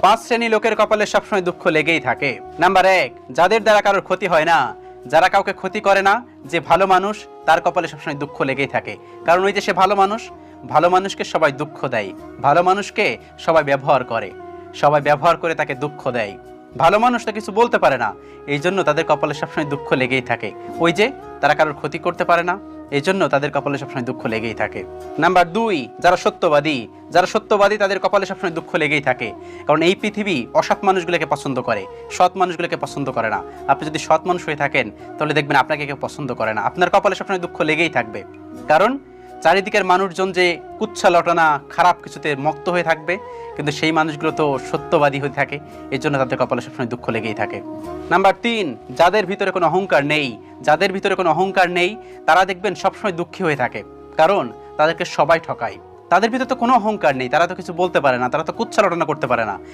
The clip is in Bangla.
5 শ্রেণী লোকের কপালে সবসময় দুঃখ লেগেই থাকে। নাম্বার 1, যাদের দ্বারা কারোর ক্ষতি হয় না, যারা কাউকে ক্ষতি করে না, যে ভালো মানুষ, তার কপালে সবসময় দুঃখ লেগেই থাকে। কারণ ওই যে সে ভালো মানুষ, ভালো মানুষকে সবাই দুঃখ দেয়, ভালো মানুষকে সবাই ব্যবহার করে, সবাই ব্যবহার করে তাকে দুঃখ দেয়। ভালো মানুষ তো কিছু বলতে পারে না, এই জন্য তাদের কপালে সবসময় দুঃখ লেগেই থাকে। ওই যে তারা কারোর ক্ষতি করতে পারে না, এই জন্য তাদের কপালে সবসময় দুঃখ লেগেই থাকে। নাম্বার 2, যারা সত্যবাদী, যারা সত্যবাদী তাদের কপালে সবসময় দুঃখ লেগেই থাকে। কারণ এই পৃথিবী অসৎ মানুষগুলোকে পছন্দ করে, সৎ মানুষগুলোকে পছন্দ করে না। আপনি যদি সৎ মানুষ হয়ে থাকেন তাহলে দেখবেন আপনাকে কেউ পছন্দ করে না, আপনার কপালে সবসময় দুঃখ লেগেই থাকবে। কারণ চারিদিকের মানুষজন যে কুচ্ছা লটানা খারাপ কিছুতে মত্ত হয়ে থাকবে, কিন্তু সেই মানুষগুলো তো সত্যবাদী হয়ে থাকে, এই জন্য তাদের কপালে সবসময় দুঃখ লেগেই থাকে। নাম্বার 3, যাদের ভিতরে কোনো অহংকার নেই, যাদের ভিতরে কোনো অহংকার নেই, তারা দেখবেন সবসময় দুঃখী হয়ে থাকে। কারণ তাদেরকে সবাই ঠকায়, তাদের ভিতরে তো কোনো অহংকার নেই, তারা তো কিছু বলতে পারে না, তারা তো কুচ্ছা লটানা করতে পারে না,